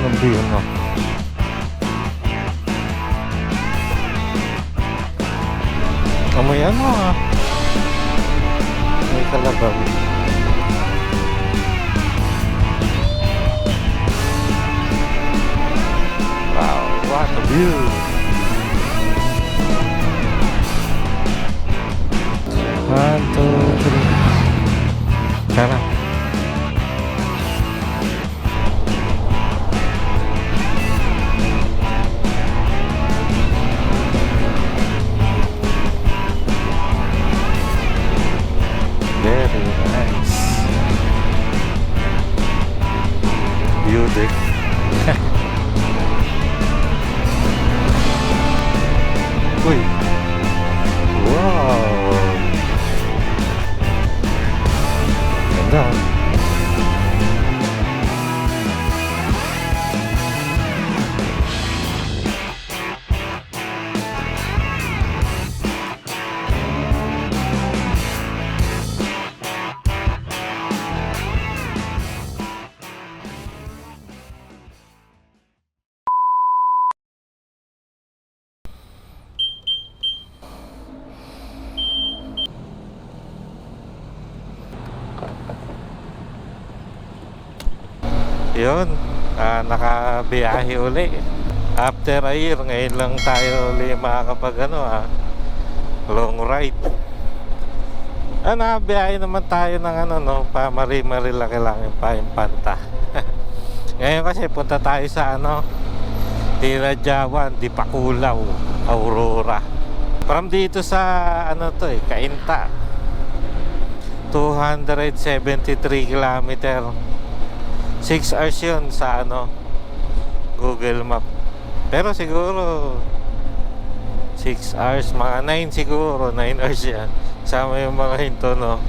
ng view, no? Amoy ano ah. May kalabaw. Wow, what a view! 1, 2, 3. Tara. Very nice. View deck. Uy. Wow. Ganda. Yun, nakabiyahe uli. After a year, ngayon lang tayo uli makakapag long ride. Nakabiyahe naman tayo ng pa Mari-Mari-Laki lang pa Impanta. Ngayon kasi punta tayo sa Tirajawan, Dipakulaw, Aurora. From dito sa Cainta, 273 kilometer. 6 hours yun sa Google Map. Pero siguro 6 hours, mga 9 siguro, 9 hours yan. Sama yung mga hinto, no?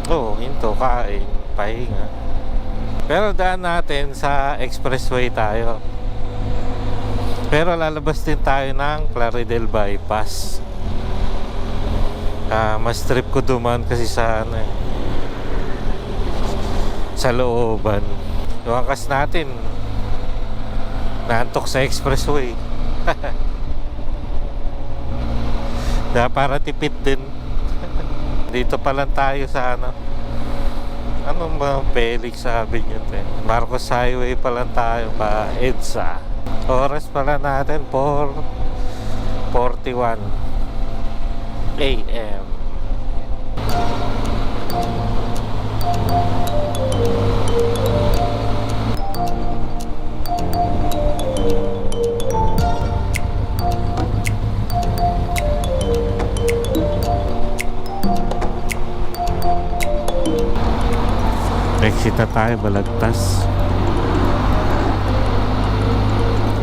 Oo, hinto, kain, pahinga. Pero daan natin sa expressway tayo. Pero lalabas din tayo ng Plaridel Bypass. Mas trip ko duman kasi sa sa looban. Yung angkas natin naantok sa expressway. Para tipid din. Dito pa lang tayo sa anong ba Felix sabi nyo Marcos Highway pa lang tayo pa EDSA. Oras pala natin 4:41 AM. Exit na tayo, Balagtas.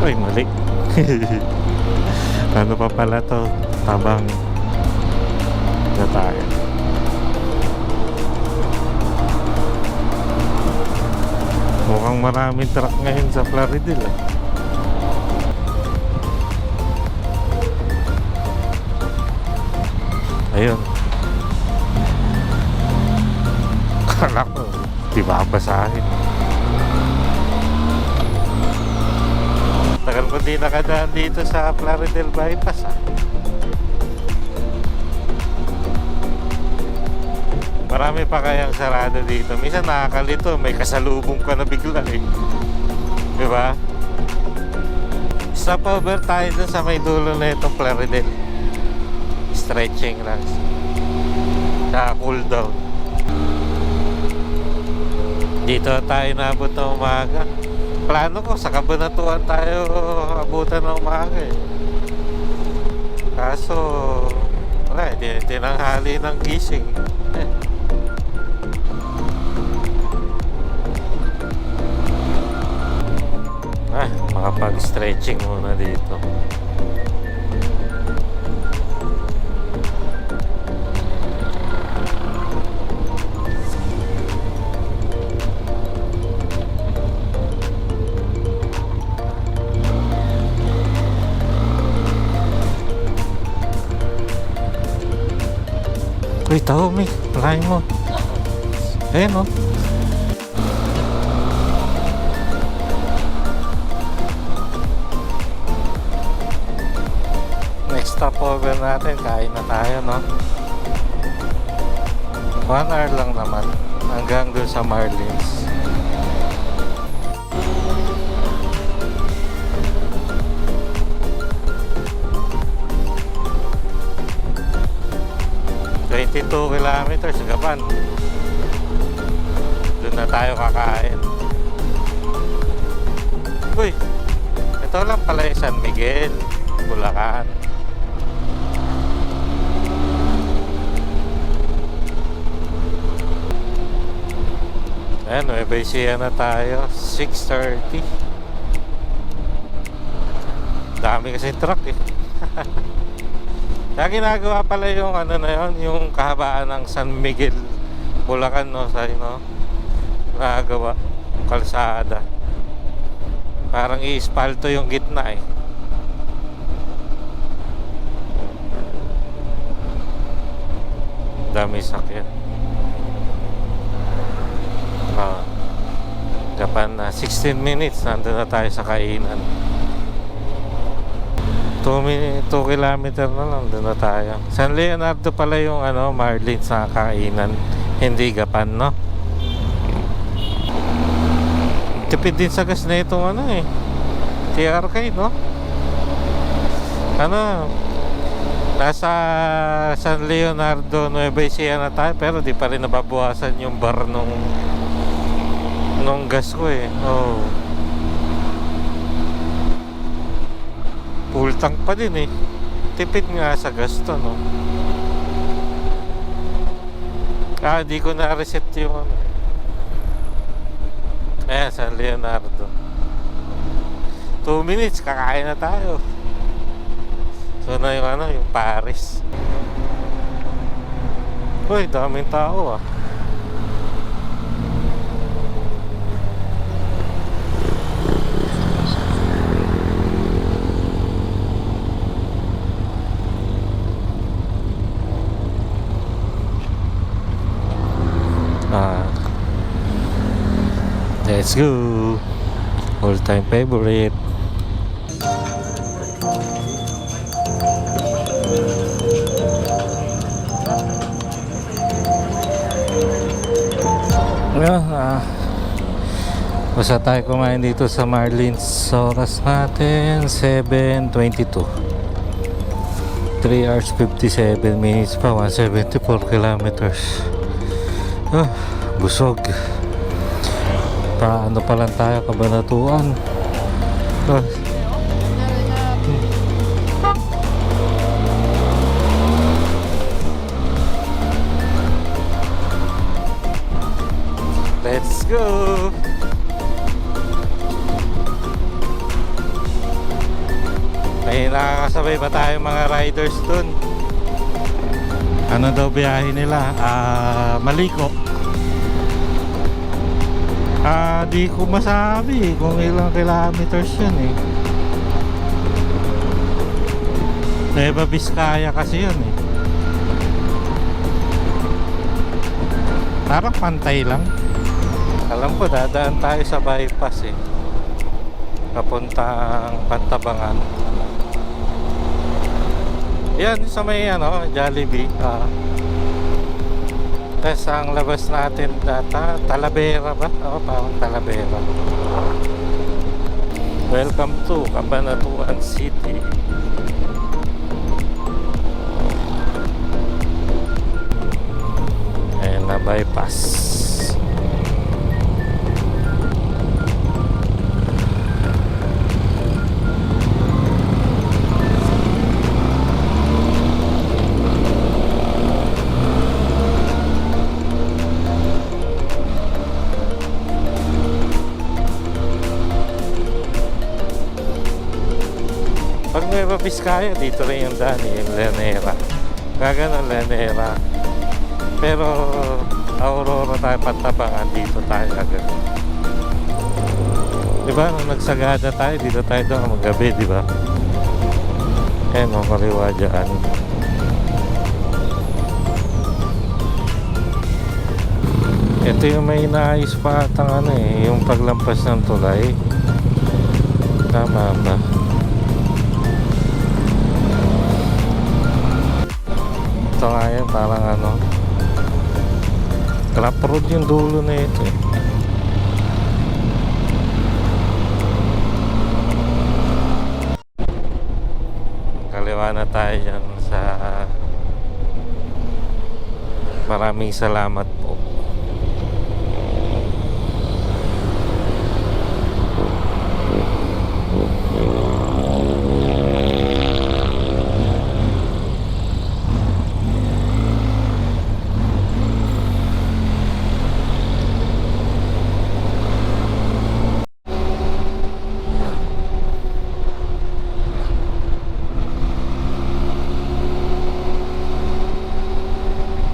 Ay, mali. Ano pa pala to? Tabang na tayo. Mukhang maraming truck ngayon sa Plaridel Ayun. Kala ko di babasahin. Tagal ko di nakadaan dito sa Plaridel Bypass Marami pa kayang sarado dito. Minsan nakakalito, may kasalubong ka na bigla diba? Stopover tayo dun sa may dulo na itong Plaridel. Stretching lang. Cool down. Dito tayo naabot ng umaga. Plano ko sa Cabanatuan tayo abutan ng umaga Kaso wala, tinanghali ng gising. Makapag-stretching muna dito. Uy, tao, may palahin mo. Ayan, oh. next stopover natin, kain na tayo, no? 1 hour lang naman hanggang dun sa Marlins. Kilometers Gapan. Doon na tayo kakain. Uy, ito lang pala yung San Miguel, Bulacan. Ayan, Nueva Ecija na tayo. 6:30. Dami kasi truck eh. Kaya ginagawa pala yung ano na yun, yung kahabaan ng San Miguel, Bulacan, no, sa no, nagawa kalsada. Parang i-espalto yung gitna eh. Dami sakyan. Japan na 16 minutes nandun na tayo sa kainan. 2 kilometer na lang doon na tayo. San Leonardo pala yung ano, Marlins na kainan, hindi Gapan, no? Tipid din sa gas na itong ano eh, TRK, no? Ano, nasa San Leonardo, Nueva Ecija na tayo, pero di pa rin nababawasan yung bar nung gas ko eh. Oh, full tank pa din eh. Tipid nga sa gas to, no? Di ko na-reset yung ano. Ayan, San Leonardo. 2 minutes, kakain na tayo. So na yung ano, yung Paris. Uy, daming tao ah. Let's go. All time favorite. Basta tayo kumain dito sa Marlins. Oras natin 7:22. 3 hours 57 minutes pa, 174 kilometers. Busog. Paano pa lang tayo, Kabanatuan. Let's go. May nakakasabay pa tayo mga riders dun. Ano daw biyahe nila? Maliko. Di ko masabi kung ilang kilometers yun eh. Nueva Vizcaya kasi yun eh. Parang pantay lang. Alam ko dadaan tayo sa bypass eh, papuntang Pantabangan. Yan sa may ano, Jollibee. Tapos ang labas natin data, Talavera ba? Oo, parang Talavera. Welcome to Cabanatuan City. Ayan na, bypass. Pag Nueva Vizcaya, dito rin yung daan yung Llanera. Gaganon Llanera. Pero Aurora tayo, Pantabangan, dito tayo agad. Diba nung nagsagada tayo, dito tayo doon magabi, diba? Ayan o, kaliwa dyan. Ito yung may naayos pa atang ano eh, yung paglampas ng tulay. Tama ba? Ayan, parang ano, trap road yung dulo na ito eh. Kaliwa na tayo dyan sa maraming salamat po.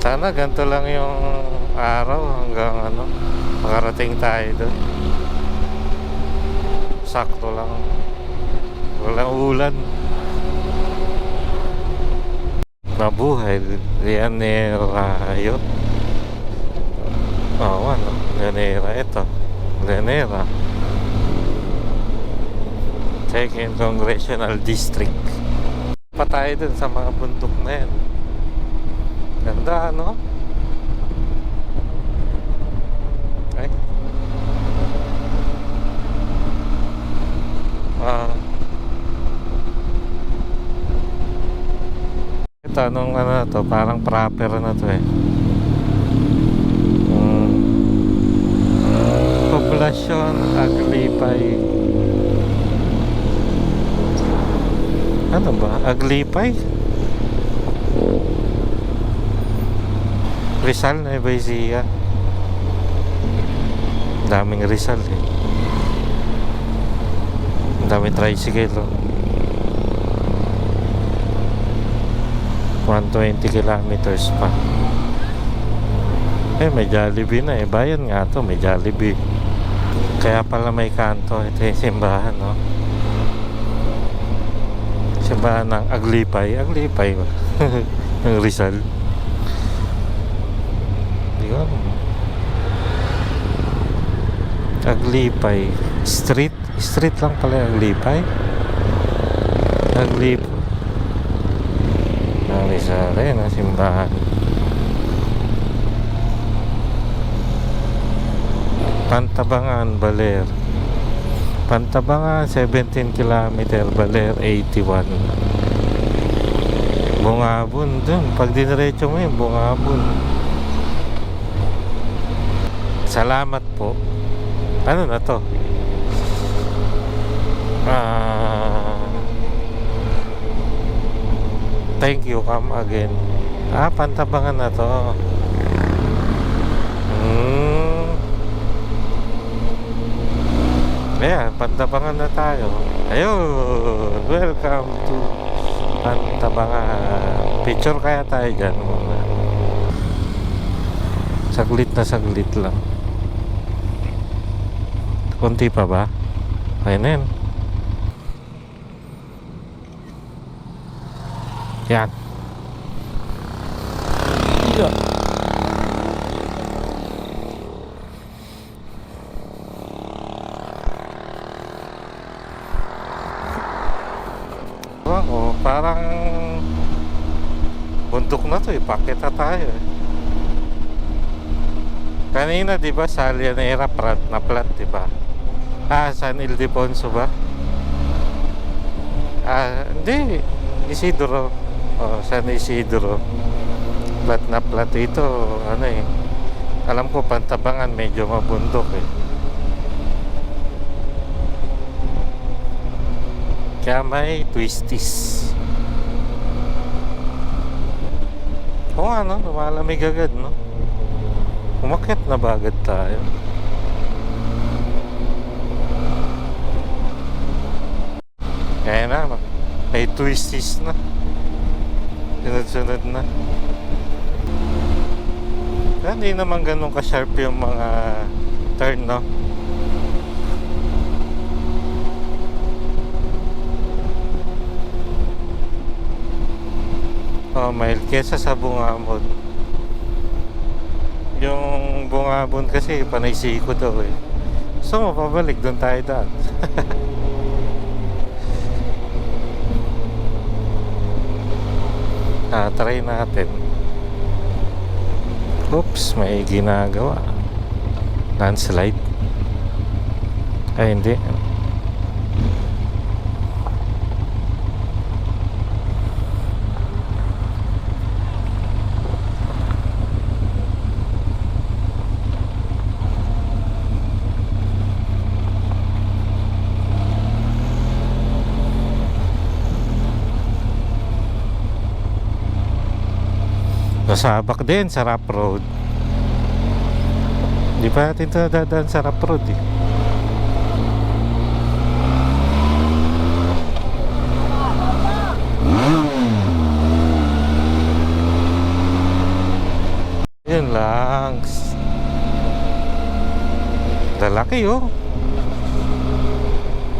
Sana ganito lang yung araw hanggang ano, makarating tayo doon. Sakto lang. Walang ulan. Mabuhay. Llanera yun. Oo, ano? Llanera ito. Llanera. Second Congressional District. Pa tayo dun sa mga bundok na yan. Ganda, ano? Ay. Ito, anong ano na to? Parang proper na to eh. Poblasyon Aglipay. Ano ba? Aglipay? Rizal, Nueva Ecija. Daming Rizal eh. Daming tricycle oh. 120 kilometers pa. Eh, may Jollibee na eh. Bayan nga to, may Jollibee. Kaya pala may kanto. Ito yung simbahan no. Simbahan ng Aglipay. Aglipay ba? Ng Rizal. Aglipay street lang pala Aglipay. Aglipay ang isa rin ang simbahan. Pantabangan, Baler. Pantabangan 17 km, Baler 81. Bungabon dun, pag diniretso mo yun, Bungabon. Salamat po. Ano na to? Thank you, come again. Pantabangan na to. Ayan, Pantabangan na tayo. Ayun, welcome to Pantabangan. Picture kaya tayo dyan. Saglit na saglit lang. Kunti pa ba? Ayun na yan. Yan. Yeah. Oh, parang bundok na to eh. Pakita tayo eh. Kanina di ba sa Llanera na plat di ba? San Ildefonso ba? Hindi. Isidro. San Isidro. Plat na plat ito. Ano eh. Alam ko Pantabangan medyo mabundok eh. Kaya may twisties. Oo nga no, lumalamig agad no. Umakyat na ba agad tayo? Kaya na, may twisties na. Sunod-sunod na. Hindi naman ganun ka-sharp yung mga turn no. Mild kesa sa Bungabon. Yung Bungabon kasi panay siko daw eh. So mapabalik doon tayo daan. Try natin. Oops, may ginagawa. Landslide. Ay, hindi. Nasabak din sa Rough Road. Di pa natin ito dadaan sa Rough Road eh. Yun lang. Lalaki oh.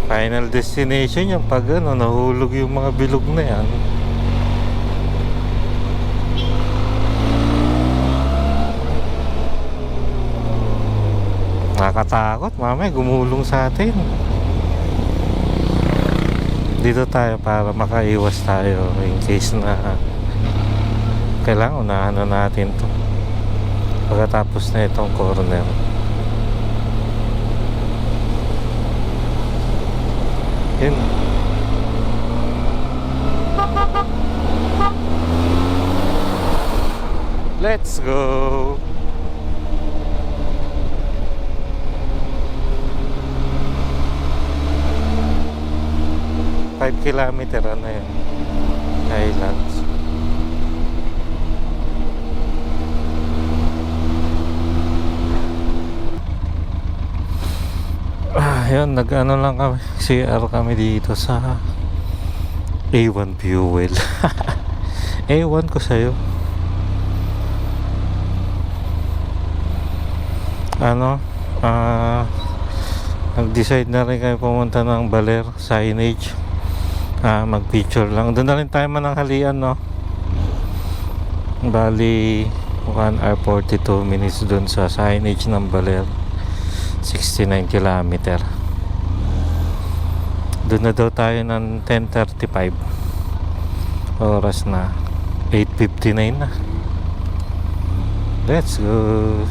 Final destination yung pag ano, nahulog yung mga bilog na yan. Nakakatakot, mamaya gumulong sa atin. Dito tayo para makaiwas tayo in case na kailangan unahan na natin to pagkatapos na itong corner. Yun. Let's go. 5 kilometer ano yun, Highlands. Yun, nag-ano lang kami, CR kami dito sa A1 Fuel. A1 ko sa'yo. Ano, nag-decide na rin kayo pumunta ng Baler signage. Mag-picture lang. Doon na rin tayo mananghalian, no? Bali 1 hour 42 minutes doon sa signage ng Baler. 69 kilometer. Doon na daw tayo ng 10:35. Oras na 8:59 na. Let's go.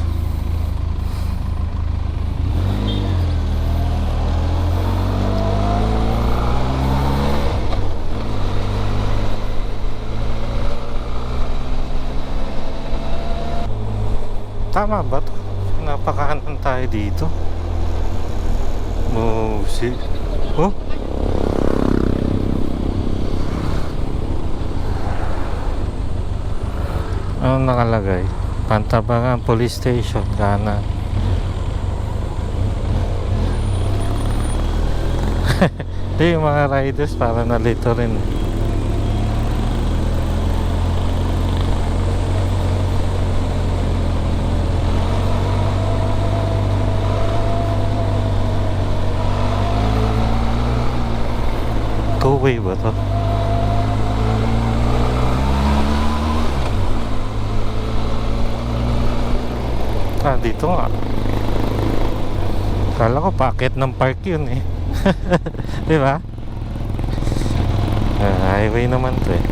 Tama ba to? Napakahanan tayo dito. Oh, oh? Ano nakalagay? Pantabangan Police Station, kanan. Di, yung mga riders para nalito rin. Two-way ba to? Dito nga. Kala ko packet ng park yun eh. Di ba? Highway naman to eh.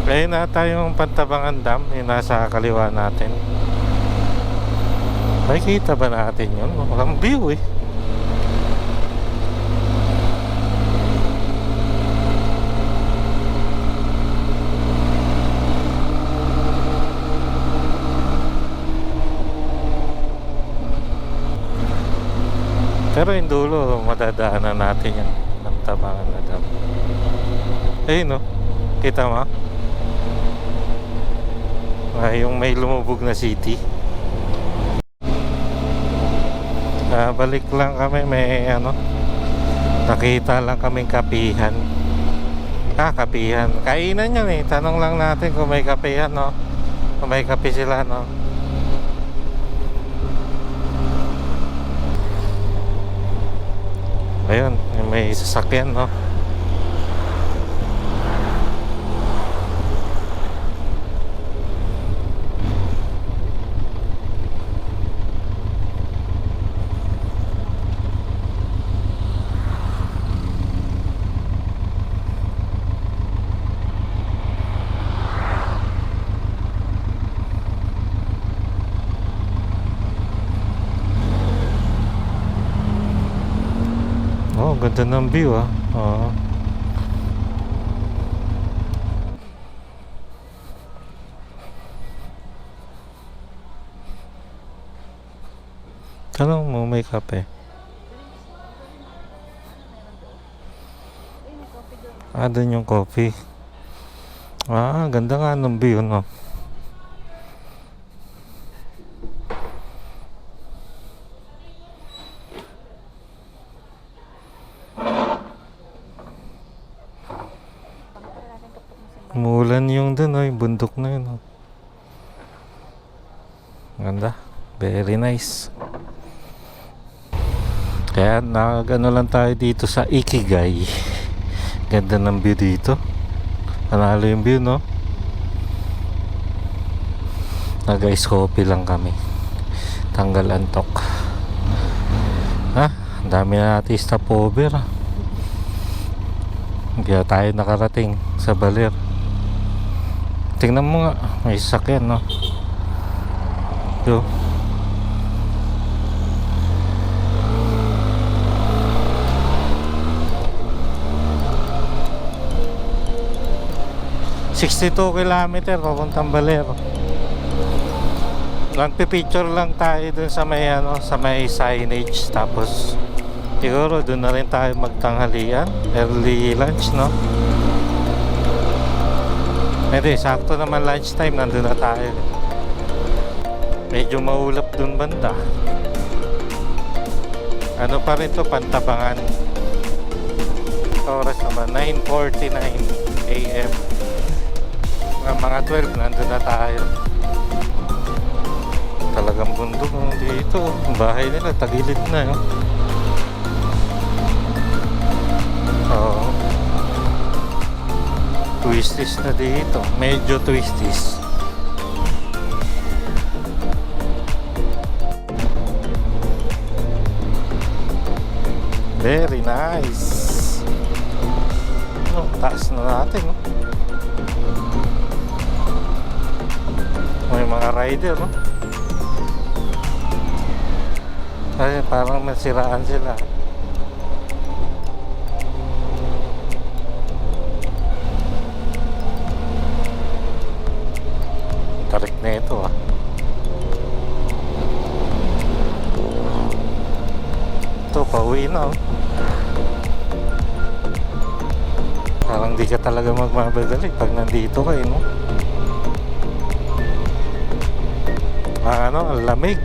Ayun na tayong Pantabangan Dam, yung nasa kaliwa natin. Makikita ba natin yun? Walang view eh. Pero yung dulo, madadaanan natin yan. Pantabangan na Dam. Ayun no, kita mo? Yung may lumubog na city. Balik lang kami, may ano, nakita lang kaming kapihan. Kapihan. Kainan yan eh. Tanong lang natin kung may kapihan, no? Kung may kape sila, no? Ayun, may sasakyan, no? ganda ng view ah. Oo. Tanong mo, may kape? Ah, dun yung coffee. Ah, ganda nga ng view, no? Umulan yung dun, oh, yung bundok na yun, oh. Ganda. Very nice. Kaya nag-ano lang tayo dito sa Ikigai. Ganda ng view dito. Panalo yung view, no? Nag-ice coffee lang kami. Tanggal antok. Ha? Ang dami na natin stopover. Kaya tayo nakarating sa Baler. Tingnan mo nga, may sasakyan, no? Ito. ...62 kilometer papuntang Baler. Nagpipicture lang tayo dun sa may ano, sa may signage. Tapos siguro dun na rin tayo magtanghalian, early lunch, no? Hindi, sakto naman lunchtime, nandun na tayo. Medyo maulap dun banda. Ano pa rin to, Pantabangan. Oras na ba? 9:49 AM. Mga 12, nandun na tayo. Talagang bundok dito. Ang bahay nila, tagilid na, yun. Oo. Twisties na dito. Medyo twisties. Very nice. Oh, taas na natin, no? May mga rider, no? Ay, parang nasiraan sila. Tarik na ito, ah. Ito, pauwi na, oh. Parang di ka talaga magmamadali pag nandito kayo, no? Ano, ang lamig.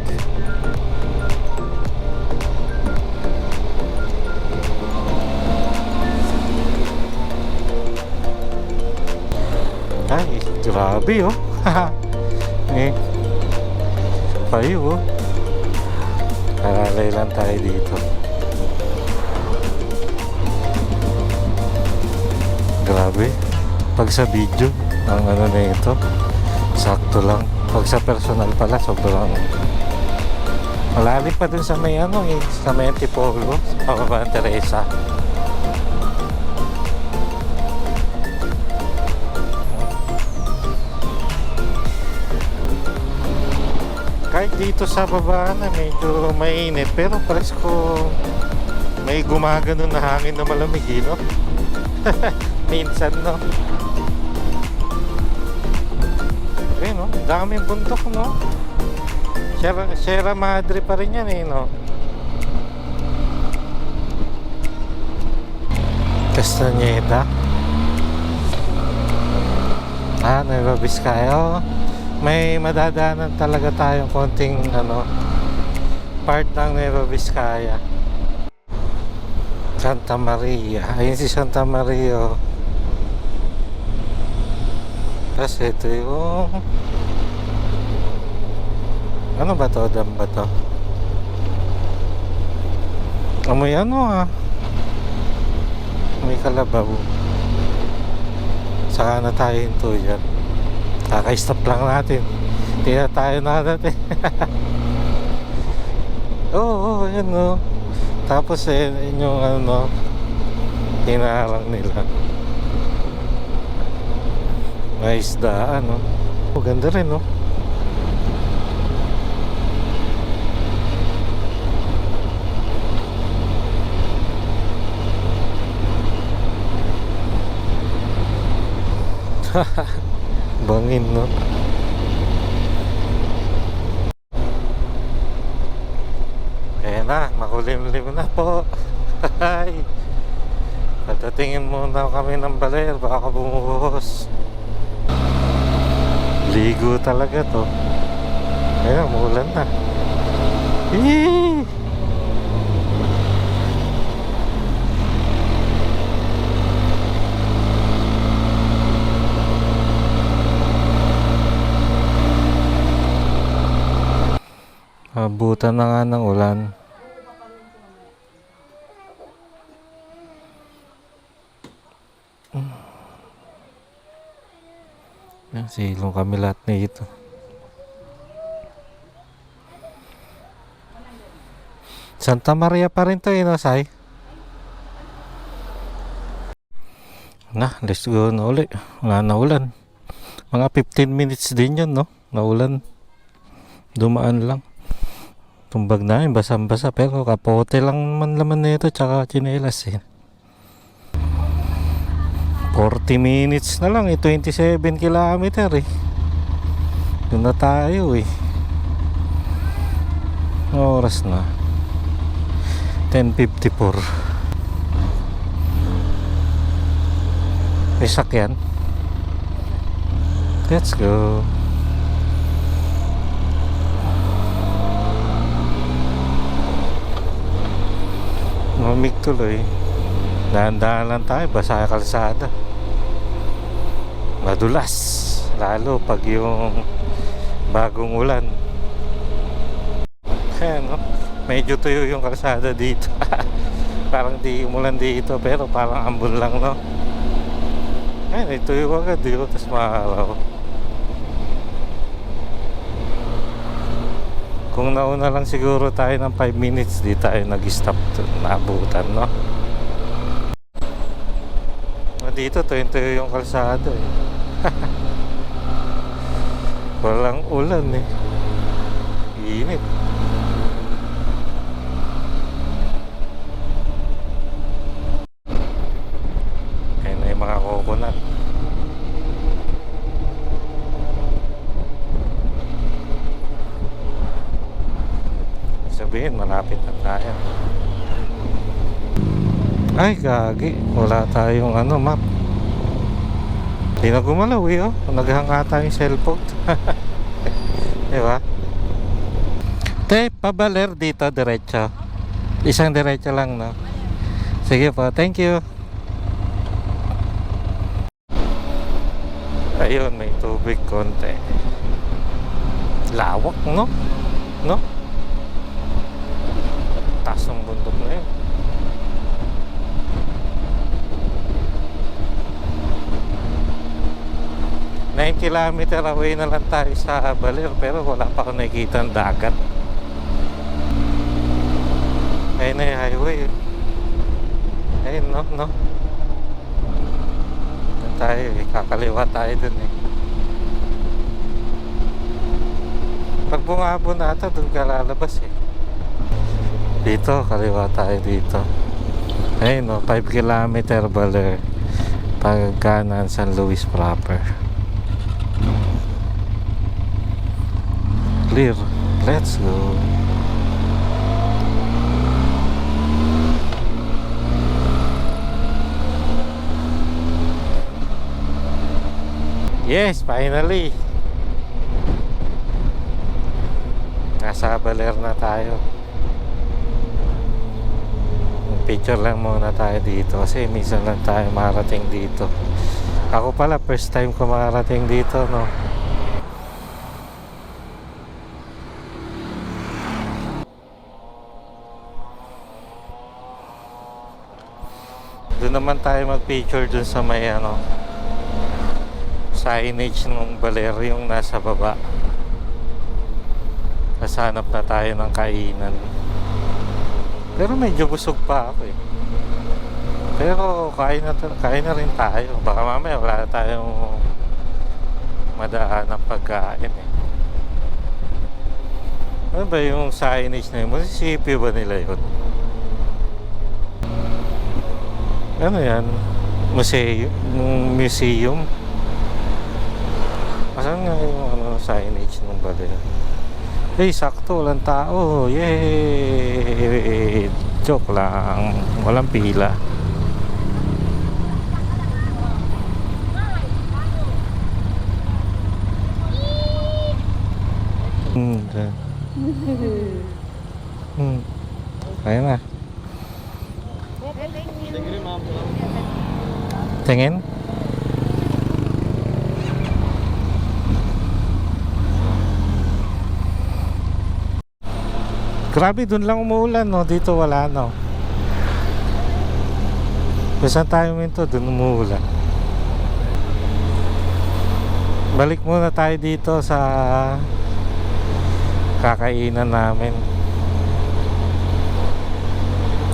Ay, grabe, oh. Eh, payo, oh. Karalay lang tayo dito. Grabe. Pag sa video, ang ano na ito, sakto lang. Pag sa personal pala, sobrang malalim pa dun sa may ano eh, sa may Antipolo, sa Pababa Teresa. Kahit dito sa baba na medyo mainit, pero presko may gumagano na hangin na malamig, no? Minsan, no? Okay, no? Daming bundok, no? Sierra Madre pa rin yan, eh, no? Castañeda. Ah, Nueva Vizcaya. Oh, may madadaanan talaga tayong konting, ano, part ng Nueva Vizcaya. Santa Maria. Ayun si Santa Maria, oh. Kasi ito yung ano ba to? Dam ba to? Amoy ano, ah. May kalabaw. Saka na tayo hinto dyan. Kaka-stop lang natin. Hindi na tayo natin. Oo, yan, oh. Tapos yung ano, hinaharang nila. May isdaan, no? Oh, ganda rin, no? Bangin, no? Ayan na, makulimlim na po. Ay, patatingin muna kami ng baler, baka bumuhos. Ligo talaga to. Ayan, umulan na. Eee! Abutan na nga ng ulan. Yan, silong kami lahat nito. Santa Maria pa rin to, no, Sai? Na, let's go na uli. Wala na ulan. Mga 15 minutes din yun, no? Naulan. Dumaan lang. Tumbag na yun, basang-basa. Pero kapote lang man laman nito, tsaka chinelas eh. 40 minutes na lang eh, 27 kilometer eh. Doon na tayo eh. Oras na 10:54. May sakyan. Let's go. Mamig tuloy. Dahan-dahan lang tayo, basa kalsada. Madulas, lalo pag yung bagong ulan. Ayan, no? Medyo tuyo yung kalsada dito. Parang di umulan dito, pero parang ambon lang, no? Ayan, tuyo agad dito, tapos maaraw. Kung nauna lang siguro tayo ng 5 minutes, di tayo nag-stop naabutan, no? Dito tuyo yung kalsada eh. Walang ulan eh. Init. Ayun na yung mga coconut. Sabihin malapit na tayo. Ay, gagi. Wala tayong map. Hindi na gumalaw eh, oh. Naghanga tayong cellphone. Diba? Te, pabaler dito, diretso. Isang diretso lang, no? Sige po, thank you. Ayun, may tubig konti. Lawak, no? No? Taas ng bundok na yun. Nine kilometer away na lang tayo sa Baler, pero wala pa akong nakikita ang dagat. Ayun na yung highway. Ayun, no? Doon tayo eh, kakaliwa tayo dun eh. Pag bumabo na ata, dun ka lalabas eh. Dito, kaliwa tayo dito. Ayun, no? 5 kilometer Baler, pagkanan San Luis proper. Clear. Let's go. Yes, finally. Nasa Baler na tayo. Picture lang muna tayo dito kasi minsan lang tayo marating dito. Ako pala first time ko marating dito, no. Doon naman tayo mag-picture dun sa may signage ng Baler, yung nasa baba. Nasanap na tayo ng kainan. Pero medyo busog pa ako eh. Pero kain na rin tayo. Baka mamaya wala tayong madaan ng pagkain eh. Ano ba yung signage na yun? Munisipyo ba nila yun? Ano yan? Museum? Asan nga yung ano, signage ng Baler? Eh, sakto, walang tao. Yay! Joke lang. Walang pila. Dyan. Kaya na. Tingin? Grabe, dun lang umuulan, no? Dito wala, no? Kung saan tayo minto, dun umuulan. Balik muna tayo dito sa kakainan namin.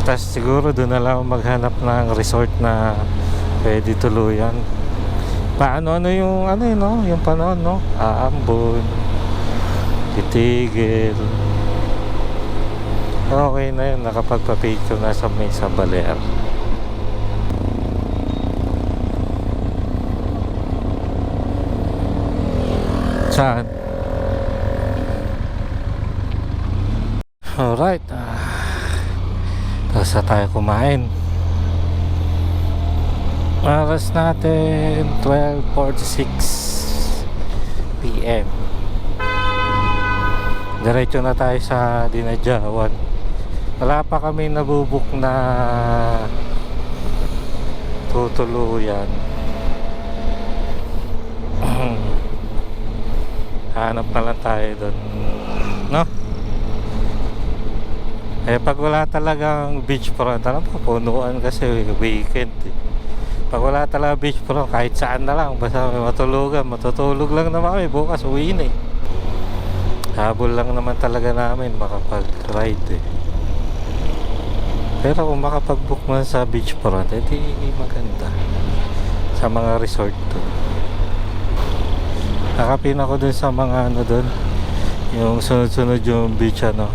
Tapos siguro dun na lang maghanap ng resort na pwede tuluyan. Paano yung ano yun, no? Yung panon, no? Aambon, titigil. Okay na yun, nakapagpa-picture na sa may sa Baler. Saan? Alright, tapos na tayo kumain. Oras natin 12:46 PM. Diretso na tayo sa Dinadjawan. Wala pa kami nabubuk na tutuluyan. Hanap na lang tayo doon, no? Eh, pag wala talagang beachfront, alam mo, punuan kasi weekend eh. Pag wala talaga beachfront, kahit saan na lang, basta may matulugan, matutulog lang naman kami. Bukas uwi na eh. Habol lang naman talaga namin makapag-ride eh. Pero kung makapag-book man sa beachfront, edi maganda sa mga resort to. Nakapin ako dun sa mga ano dun, yung sunod-sunod yung beach ano,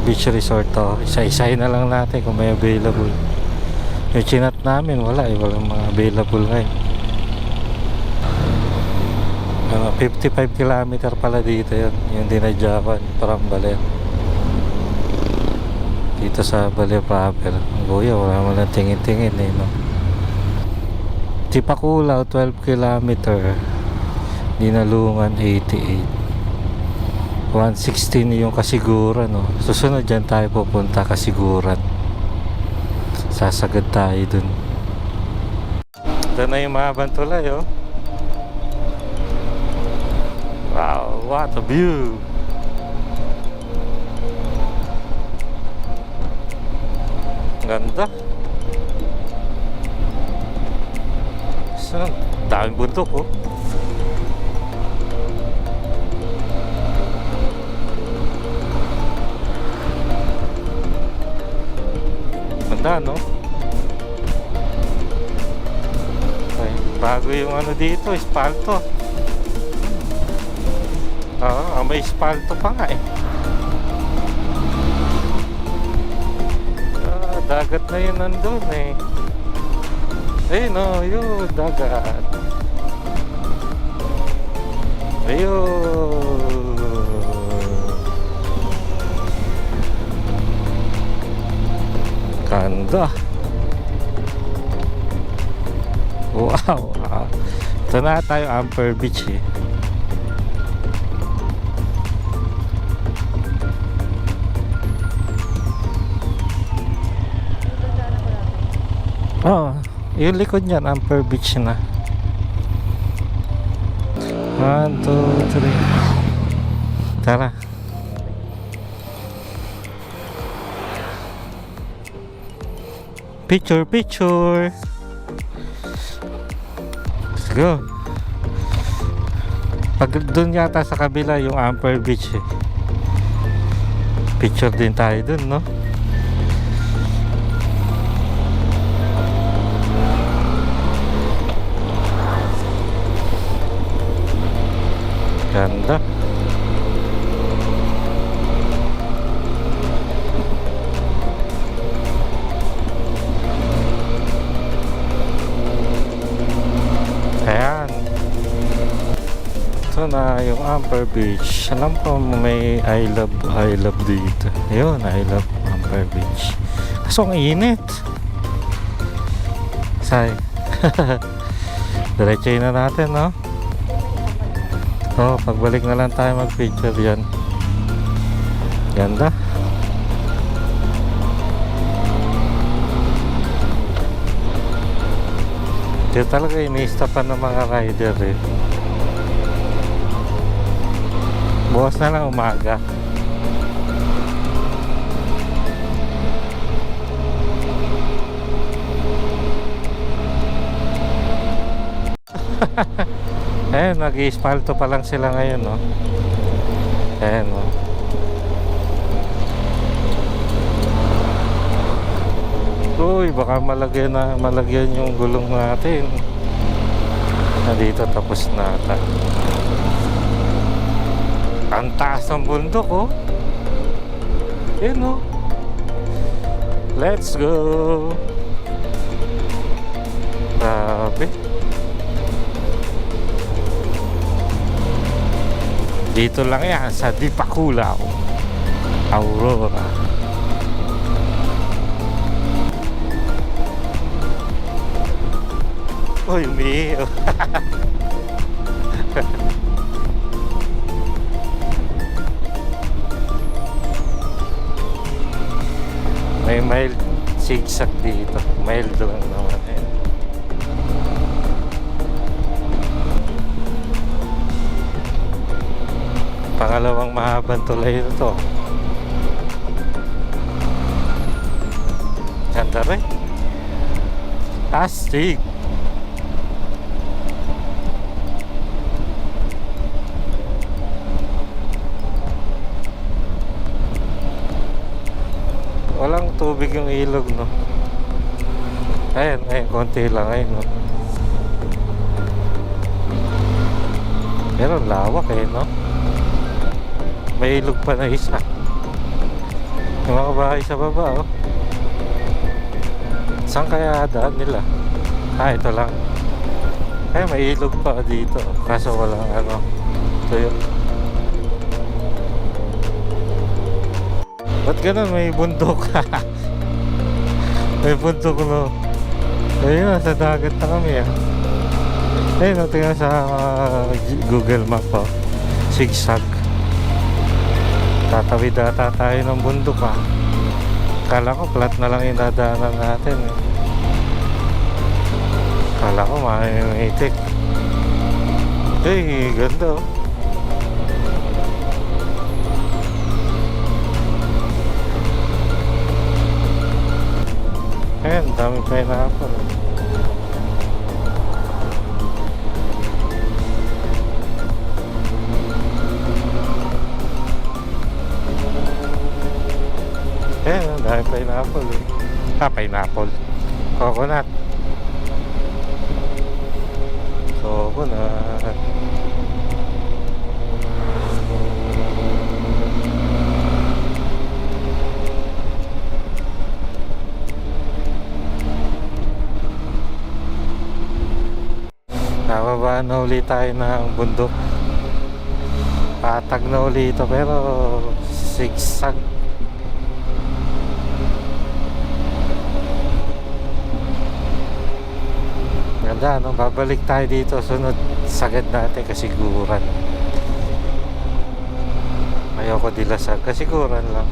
beach resort to. Isa-isahin na lang natin kung may available. Yung chinat namin wala eh, walang mga available ngayon. 55 kilometer pala dito yun, yung Dinadjawan from Baler. Dito sa Baler proper. Kuya, wala mo lang tingin-tingin eh, no? Tipakulaw 12 kilometer, Dinalungan 88, 116 yung Kasiguran, no? Susunod dyan tayo pupunta, Kasiguran. Sasagad tayo dun. Ito na yung mahabang tulay, oh. Wow, what a view! Ganda. Saan? Daming bundok, oh. Ganda, no? Ay, bago yung ano dito, espalto. Oo, may espalto pa nga eh. Dagat na yun nandun eh. Ayun o, yun, dagat. Ayun. Ganda. Wow. Ito na tayo, Ampere Beach eh. Oh, yung likod niyan, Ampere Beach na. 1, 2, 3. Tara. Picture, picture. Let's go. Pag doon yata sa kabila yung Ampere Beach eh. Picture din tayo doon, no? Ganda. Ayan. muna yung Amper Beach. Alam ko may I love dito. Ayun, I love Amper Beach. Kaso ang init. Say. Diretsahin na natin, no? Pagbalik na lang tayo mag-picture yan. Ganda. Dito talaga ini-stopan ng mga rider eh. Bukas na lang umaga. Ayan, nag-i-espalto pa lang sila ngayon, no? Ayan, no? Uy, baka malagyan yung gulong natin. Dito tapos na ata. Ang taas ng bundok, oh. Ayan, oh. Let's go. Grabe. Dito lang yan sa Dipakulaw, Aurora. Uy, umiiyo. May mild zigzag dito. Mild lang naman eh. Pangalawang mahabang tulay ito. Ganda rin. Astig. Walang tubig yung ilog, no? Ayan, konti lang, ayun, no? Pero lawak eh, no? May ilog pa na isa. Yung mga bahay sa baba, oh. Saan kaya daan nila? Ito lang. May ilog pa dito. Kaso walang tuyo. Ba't ganun? May bundok. May bundok, no? Ayun, nasa dagat na kami, ah. Ayun, tingnan sa Google Map, oh. Zigzag. Tatawid ata tayo ng bundok, ah. Kala ko flat na lang yung dadaanan natin, eh. Kala ko maitik. Ganda, oh. Ayan, dami pineapple. Ayan, dami pineapple, eh. Pineapple. Coconut. Coconut. Nababa na ulit tayo ng bundok. Patag na ulit ito pero zigzag. Ganda, no? Babalik tayo dito. Sunod sagad natin kasiguran. Ayoko dilasag. Kasiguran lang.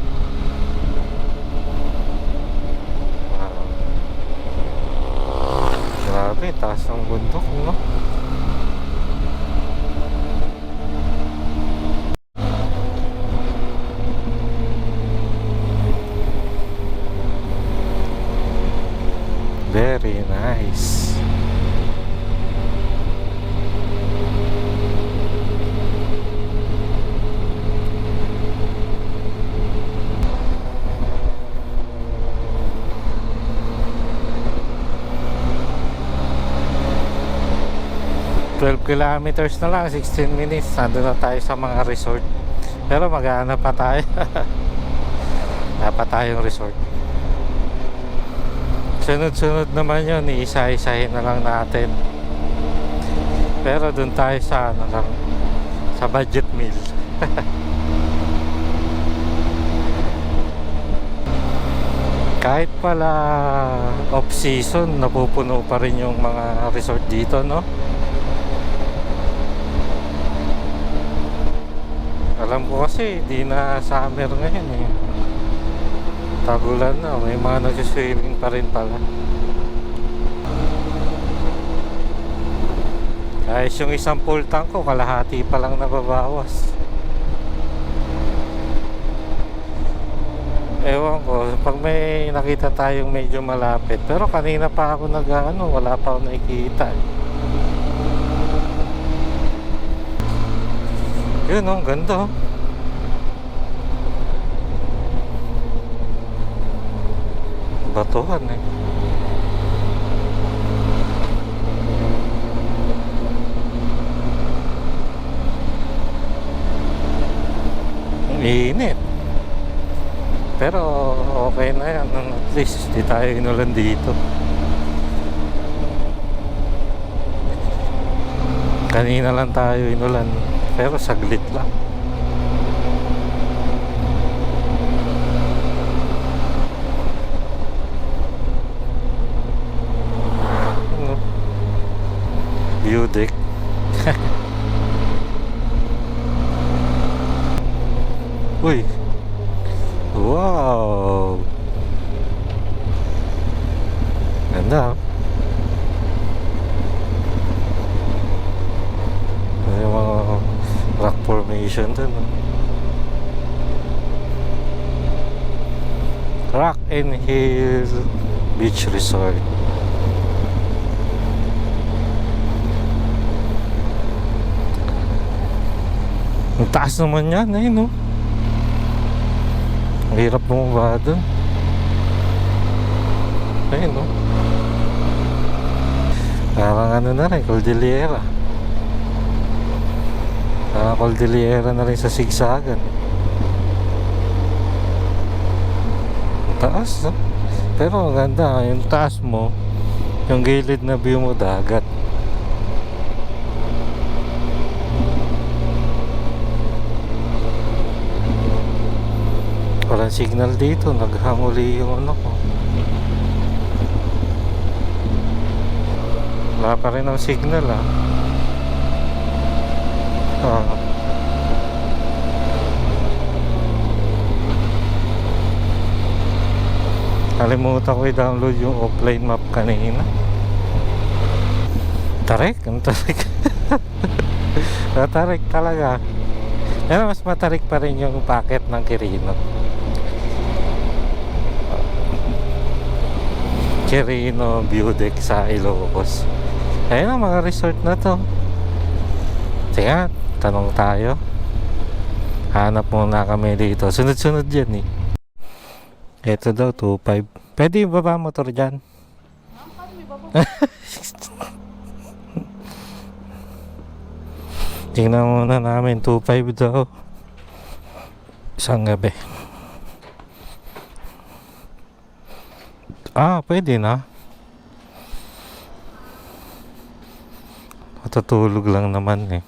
Grabe, taas ng bundok, no? Very nice. Kilometers na lang, 16 minutes. Nandun na tayo sa mga resort. Pero maghanap pa tayo. Dapat tayong resort. Sunod-sunod naman yun, isa-isahin na lang natin. Pero dun tayo sa Sa budget meal. Kahit pala off season, napupuno pa rin yung mga resort dito, no? Alam ko kasi di na summer ngayon eh. Tagulan na, may mga nagsiswimming pa rin pala. Ayos yung isang full tank ko, kalahati pa lang nababawas. Ewan ko, pag may nakita tayong medyo malapit. Pero kanina pa ako wala pa ako nakikita. Yun oh, ganda oh. Batuhan eh. Ang init. Pero okay na yan. At least di tayo inulan dito. Kanina lang tayo inulan. Pero saglit lang. View deck. Uy. Wow. Ganda. May mga rock formation dun. Rock and Hill Beach Resort. Ang taas naman yan, ayun no. Ang hirap bumaba doon. Ayun no. Parang ano na rin, Cordillera. Parang Cordillera na rin sa Sigsagan. Ang taas no? Pero ang ganda, yung taas mo, yung gilid na view mo dagat. Walang signal dito, naghanguli yung ano ko. Wala pa rin ang signal Kalimutan ko i-download yung offline map kanina. Tarik, ang tarik. Tarik talaga. Pero mas matarik pa rin yung packet ng Quirino. Quirino view deck sa Ilocos. Ayun ang mga resort na to. Sige, tanong tayo. Hanap muna kami dito. Sunod-sunod yan eh. Ito daw 2.5. Pwede yung baba motor dyan. Tingnan muna namin 2.5 daw. Isang gabi. Pwede na. Matutulog lang naman eh.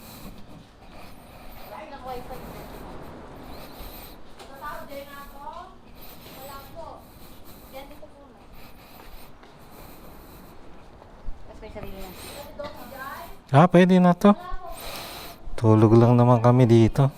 Pwede na to. Tulog lang naman kami dito.